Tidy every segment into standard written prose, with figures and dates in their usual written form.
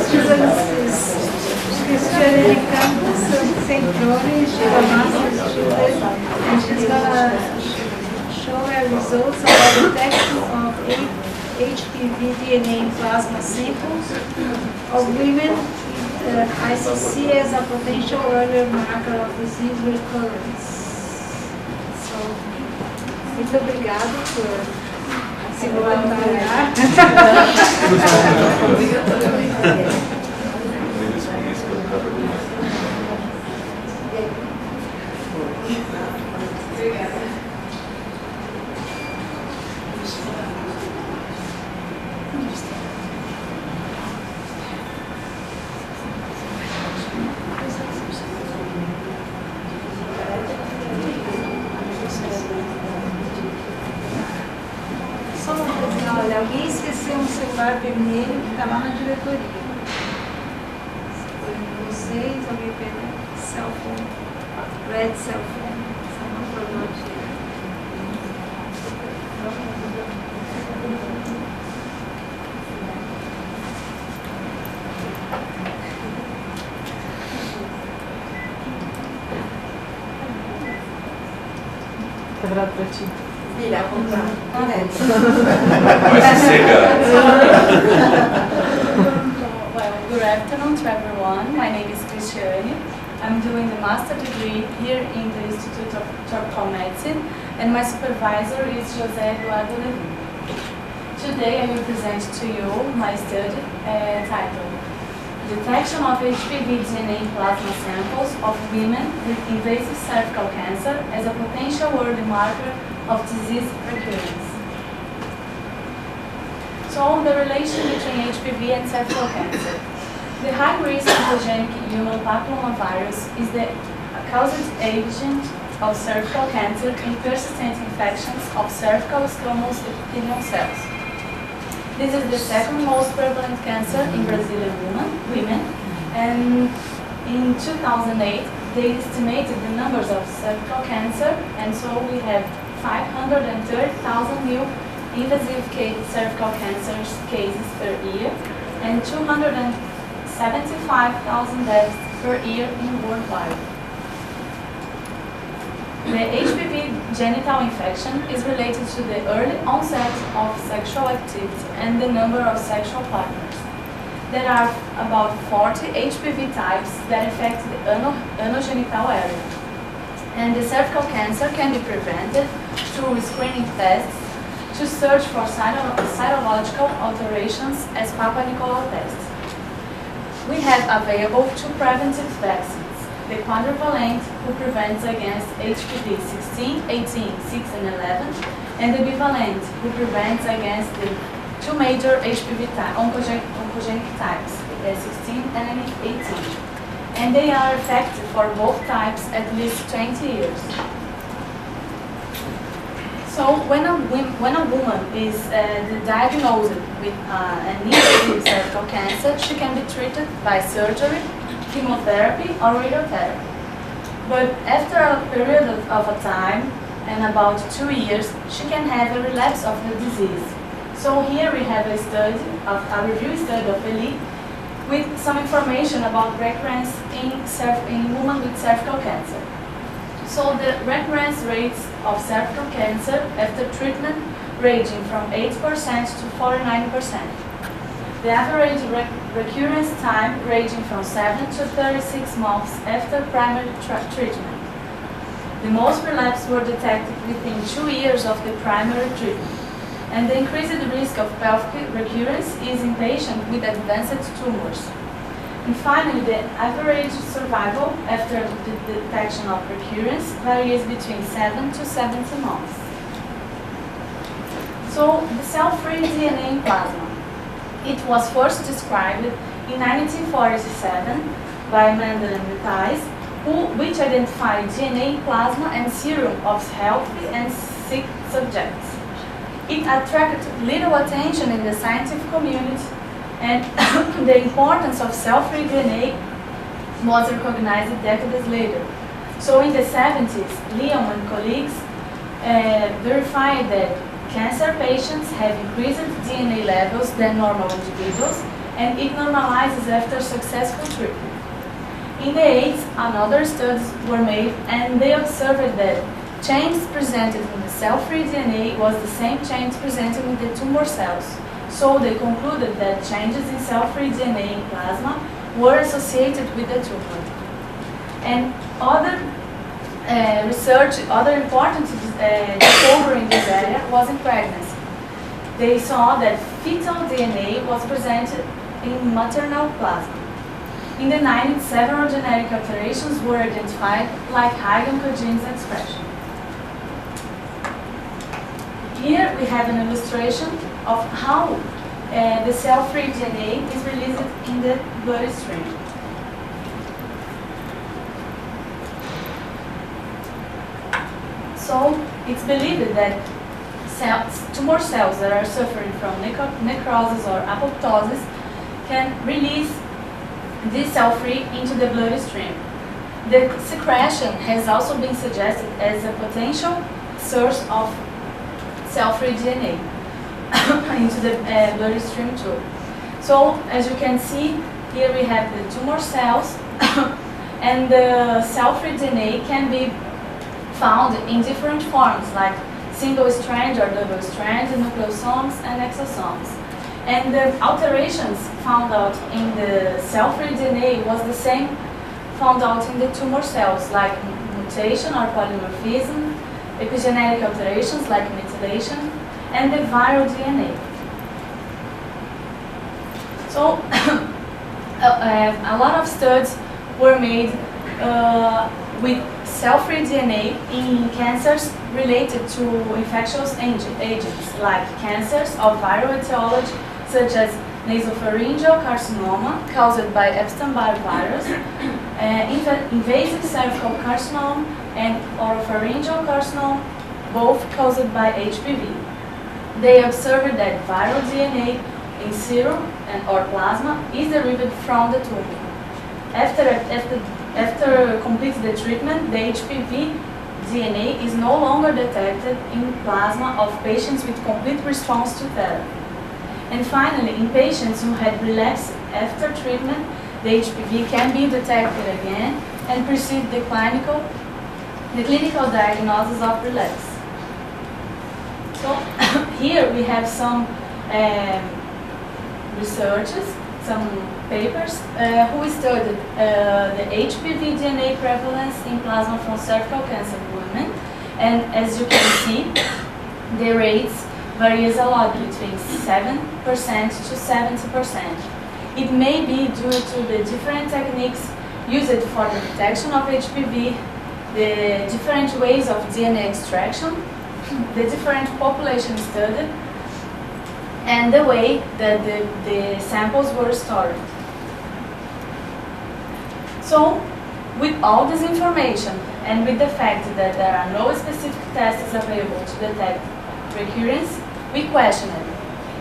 student is Cristiane Campos from Centrone. She's a master's student, and she's gonna show her results of the detection of HPV DNA in plasma samples of women with ICC as a potential earlier marker of disease recurrence. So, muito obrigada por se voluntariar. Olha, alguém esqueceu um celular vermelho que está lá na diretoria. Foi vocês, alguém pegou cell phone, red cell phone, someone forgot it. Tá virado pra ti. Virar comprar. Well, good afternoon to everyone. My name is Cristiane. I'm doing the master degree here in the Institute of Tropical Medicine, and my supervisor is José, Eduardo, Levi. Today I will present to you my study titled Detection of HPV DNA in plasma samples of women with invasive cervical cancer as a potential early marker of disease recurrence. So, the relation between HPV and cervical cancer. The high-risk oncogenic human papillomavirus is the causal agent of cervical cancer and persistent infections of cervical squamous epithelial cells. This is the second most prevalent cancer in Brazilian women, and in 2008 they estimated the numbers of cervical cancer, and so we have 530,000 new invasive cervical cancer cases per year and 275,000 deaths per year in worldwide. The HPV genital infection is related to the early onset of sexual activity and the number of sexual partners. There are about 40 HPV types that affect the anogenital area. And the cervical cancer can be prevented through screening tests to search for cytological alterations as Papa Nicolau tests. We have available two preventive vaccines. The quadrivalent, who prevents against HPV 16, 18, 6, and 11, and the bivalent, who prevents against the two major HPV oncogenic types, 16 and 18. And they are effective for both types at least 20 years. So when a woman is diagnosed with an invasive cervical cancer, she can be treated by surgery, chemotherapy, or radiotherapy. But after a period of a time, and about 2 years, she can have a relapse of the disease. So here we have a review study of Levi with some information about recurrence in women with cervical cancer. So the recurrence rates of cervical cancer after treatment ranging from 8% to 49%. The average recurrence time ranging from 7 to 36 months after primary treatment. The most relapses were detected within 2 years of the primary treatment. And the increased risk of pelvic recurrence is in patients with advanced tumors. And finally, the average survival after the detection of recurrence varies between 7 to 70 months. So, the cell-free DNA in plasma. It was first described in 1947 by Mendel and Levi, which identified DNA in plasma and serum of healthy and sick subjects. It attracted little attention in the scientific community, and the importance of cell-free DNA was recognized decades later. So in the 70s, Leon and colleagues verified that cancer patients have increased DNA levels than normal individuals, and it normalizes after successful treatment. In the AIDS, another studies were made, and they observed that changes presented in the cell-free DNA was the same change presented in the tumor cells. So they concluded that changes in cell-free DNA in plasma were associated with the tumor. And other other important discovery in this area was in pregnancy. They saw that fetal DNA was presented in maternal plasma. In the 90s, several genetic alterations were identified, like high oncogenes expression. Here we have an illustration of how the cell-free DNA is released in the bloodstream. So it's believed that tumor cells that are suffering from necrosis or apoptosis can release this cell-free into the bloodstream. The secretion has also been suggested as a potential source of cell-free DNA into the bloodstream too. So as you can see, here we have the tumor cells and the cell-free DNA can be found in different forms, like single strand or double strand, nucleosomes and exosomes. And the alterations found out in the cell-free DNA was the same found out in the tumor cells, like mutation or polymorphism, epigenetic alterations like methylation, and the viral DNA. So a lot of studies were made with cell-free DNA in cancers related to infectious agents, like cancers of viral etiology, such as nasopharyngeal carcinoma caused by Epstein-Barr virus, invasive cervical carcinoma, and oropharyngeal carcinoma, both caused by HPV. They observed that viral DNA in serum or plasma is derived from the tumor. After completing the treatment, the HPV DNA is no longer detected in plasma of patients with complete response to therapy. And finally, in patients who had relapsed after treatment, the HPV can be detected again and precede the clinical diagnosis of relapse. So here we have some researchers, some papers who studied the HPV DNA prevalence in plasma from cervical cancer women, and as you can see, the rates varies a lot between 7% to 70%. It may be due to the different techniques used for the detection of HPV, the different ways of DNA extraction, the different population studied, and the way that the samples were stored. So, with all this information and with the fact that there are no specific tests available to detect recurrence, we questioned,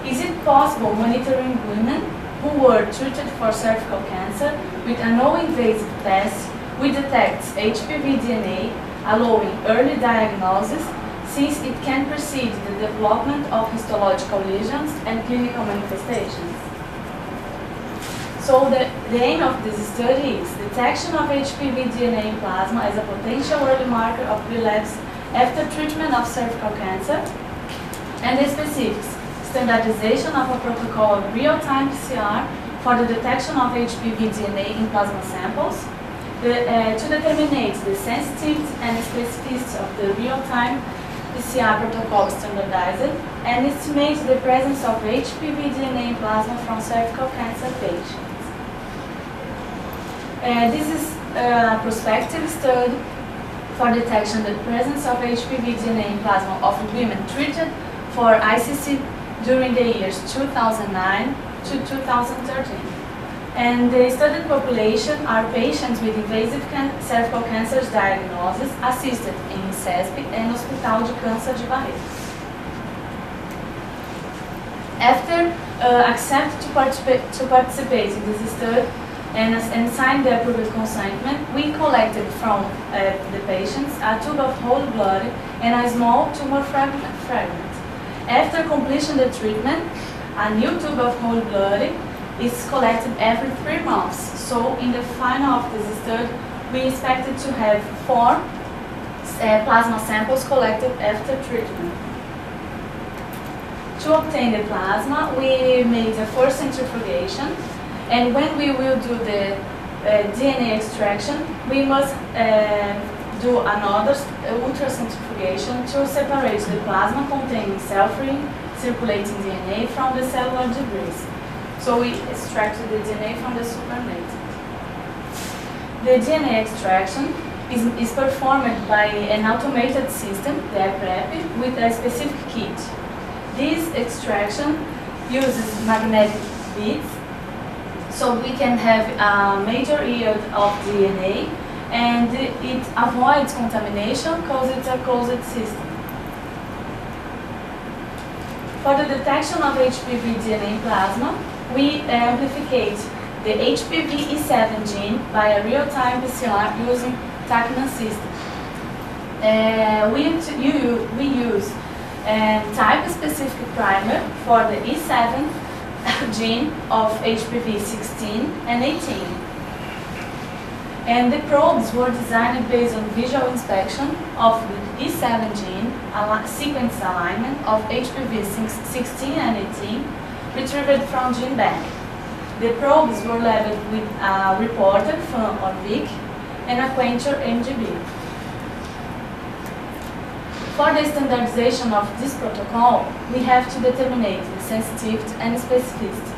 is it possible monitoring women who were treated for cervical cancer with a no-invasive test which detects HPV DNA, allowing early diagnosis, since it can precede the development of histological lesions and clinical manifestations? So the aim of this study is detection of HPV DNA in plasma as a potential early marker of relapse after treatment of cervical cancer, and the specifics, standardization of a protocol of real-time PCR for the detection of HPV DNA in plasma samples, to determine the sensitivity and specificity of the real-time PCR protocol standardized, and estimate the presence of HPV DNA in plasma from cervical cancer patients. This is a prospective study for detection the presence of HPV DNA in plasma of women treated for ICC during the years 2009 to 2013. And the studied population are patients with invasive cervical cancer diagnosis assisted in CESP and Hospital de Câncer de Barretos. After accept to participate in this study and sign the approved consignment, we collected from the patients a tube of whole blood and a small tumor fragment. After completion of the treatment, a new tube of whole blood is collected every 3 months. So in the final of this study, we expected to have 4 plasma samples collected after treatment. To obtain the plasma, we made a first centrifugation, and when we will do the DNA extraction, we must do another ultracentrifugation to separate the plasma containing cell-free circulating DNA from the cellular debris. So we extracted the DNA from the supernatant. The DNA extraction is performed by an automated system, the HPV, with a specific kit. This extraction uses magnetic beads, so we can have a major yield of DNA, and it avoids contamination because it's a closed system. For the detection of HPV DNA plasma, we amplify the HPV E7 gene by a real-time PCR using TACNA system. We use type-specific primer for the E7 gene of HPV 16 and 18. And the probes were designed based on visual inspection of the E7 gene sequence alignment of HPV 16 and 18 retrieved from gene bank. The probes were labeled with a reporter from ORVIC and a Quencher MGB. For the standardization of this protocol, we have to determine the sensitivity and specificity.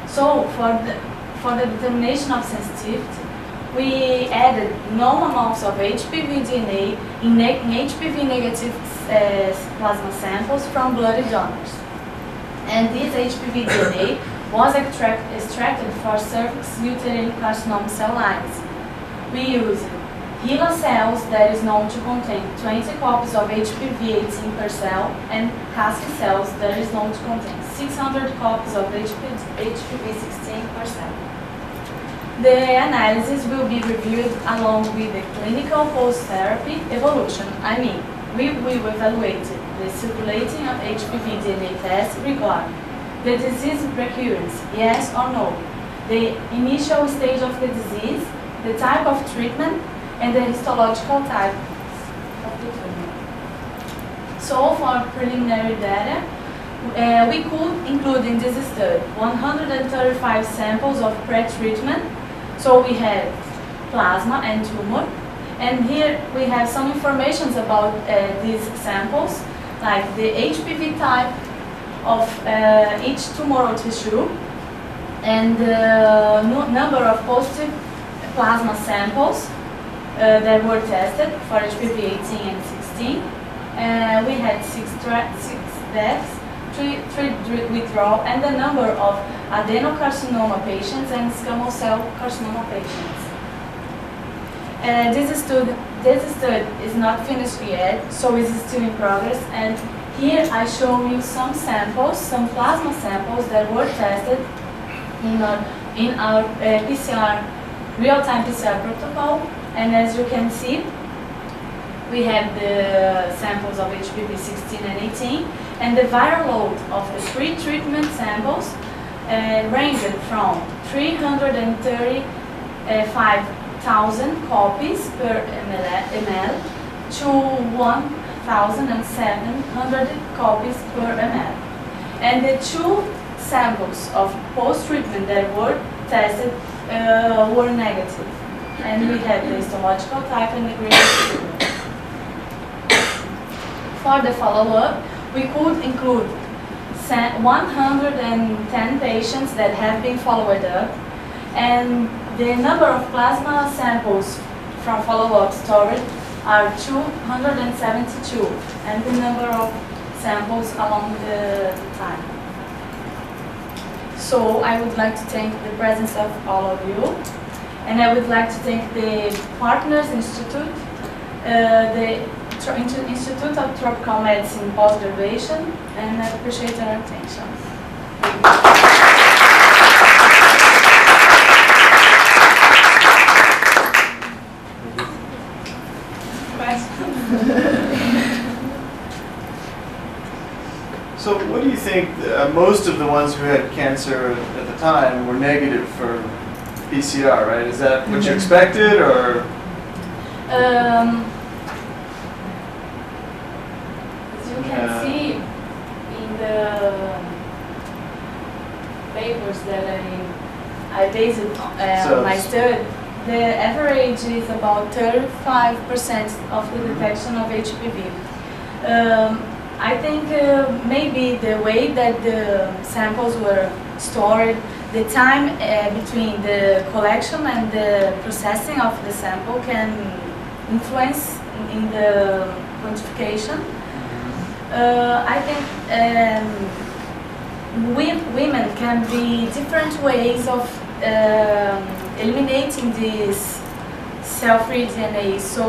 So, for the determination of sensitivity, we added known amounts of HPV DNA in HPV negative plasma samples from blood donors. And this HPV DNA was extracted for cervix uterine carcinoma cell lines. We used HeLa cells that is known to contain 20 copies of HPV 18 per cell, and Caspi cells that is known to contain 600 copies of HPV 16 per cell. The analysis will be reviewed along with the clinical post-therapy evolution. We will evaluate the circulating of HPV DNA test regarding the disease recurrence, yes or no, the initial stage of the disease, the type of treatment, and the histological type of the treatment. So for preliminary data, we could include in this study 135 samples of pre-treatment. So we had plasma and tumor, and here we have some information about these samples, like the HPV type of each tumoral tissue, and the number of positive plasma samples that were tested for HPV 18 and 16. We had 6 deaths, 3 withdrawal, and the number of adenocarcinoma patients and squamous cell carcinoma patients. This study is not finished yet, so it is still in progress. And here I show you some samples, some plasma samples that were tested in our PCR, real-time PCR protocol. And as you can see, we have the samples of HPV 16 and 18, and the viral load of the pre-treatment samples ranged from 335,000 copies per ml to 1,700 copies per ml. And the 2 samples of post-treatment that were tested were negative. And we had the histological type and the grade of treatment. For the follow-up, we could include 110 patients that have been followed up, and the number of plasma samples from follow-up storage are 272, and the number of samples along the time. So I would like to thank the presence of all of you. And I would like to thank the Partners Institute, the Institute of Tropical Medicine Post-Graduation, and I appreciate your attention. So what do you think, most of the ones who had cancer at the time were negative for PCR, right? Is that what you expected, or? As you can see in the papers that I based So- my study, the average is about 35% of the detection of HPV. I think maybe the way that the samples were stored, the time between the collection and the processing of the sample can influence in the quantification. I think women can be different ways of eliminating this cell-free DNA. So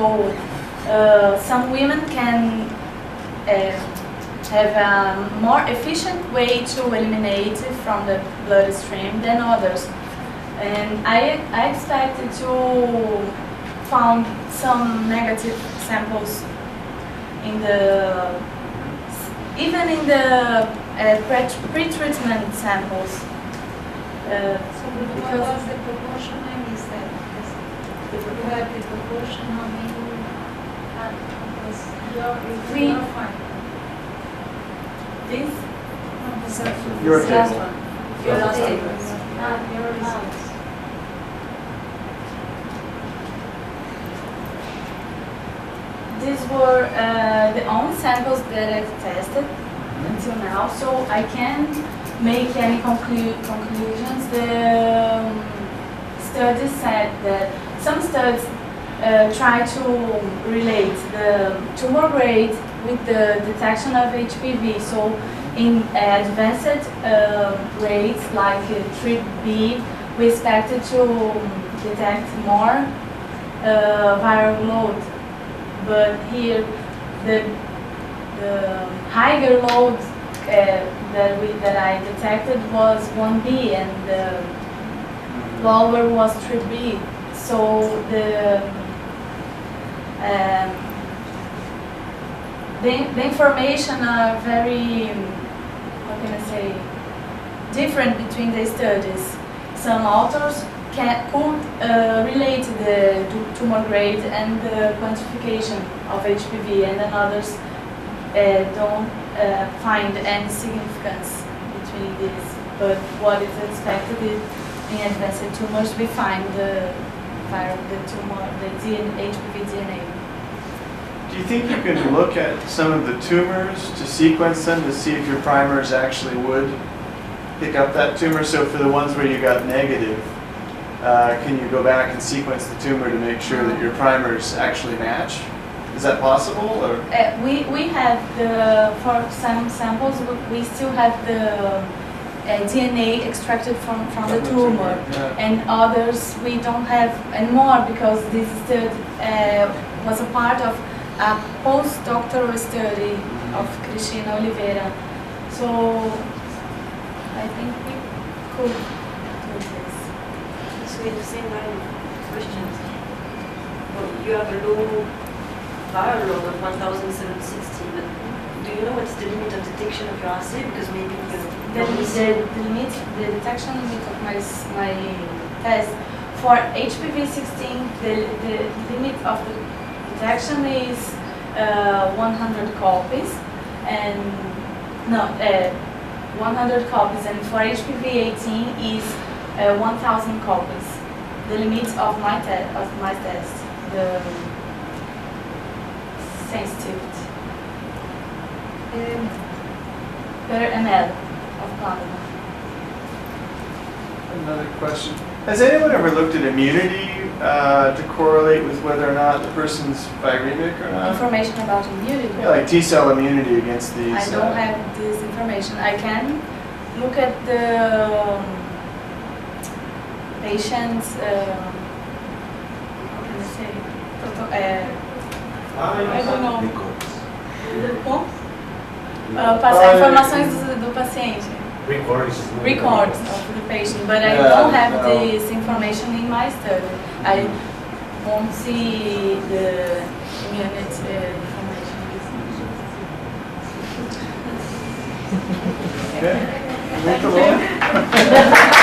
some women can have a more efficient way to eliminate it from the bloodstream than others. And I expected to found some negative samples in the, even in the pre-treatment samples. What was the proportion? I missed that. You had the proportion, how many had, because you're fine. This Your last table. one. Your last results. Your results. These were the only samples that I've tested until now, so I can't make any conclusions. The studies said that some studies try to relate the tumor grade with the detection of HPV. So in advanced grades like 3B, we expected to detect more viral load. But here, the higher load that I detected was 1B, and the lower was 3B. So the information are very, how can I say, different between the studies. Some authors could relate the tumor grade and the quantification of HPV, and then others don't find any significance between these. But what is expected is in advanced tumors we find the tumor, the HPV DNA. Do you think you can look at some of the tumors to sequence them to see if your primers actually would pick up that tumor? So for the ones where you got negative, can you go back and sequence the tumor to make sure that your primers actually match? Is that possible? Or? We have for some samples, we still have the DNA extracted from the tumor, Yeah. and others we don't have anymore because this study was a part of a postdoctoral study of Cristiane Oliveira. So I think we could do this. So in the same line of questions, well, you have a low viral load of 1,760, but do you know what's the limit of detection of your assay? Because maybe The detection limit of my test for HPV-16, the limit of the detection is 100 copies, and 100 copies, and for HPV-18 is 1,000 copies. The limit of my test, the sensitivity per ml of plasma. Another question. Has anyone ever looked at immunity to correlate with whether or not the person's viremic or not? Information about immunity. Yeah, like T-cell immunity against these. I don't have this information. I can look at the patient's, how can I say, I don't know. Passar informações do paciente. Records of the patient, but I don't have this information in my study. I won't see the immunity information. Okay. Muito bom.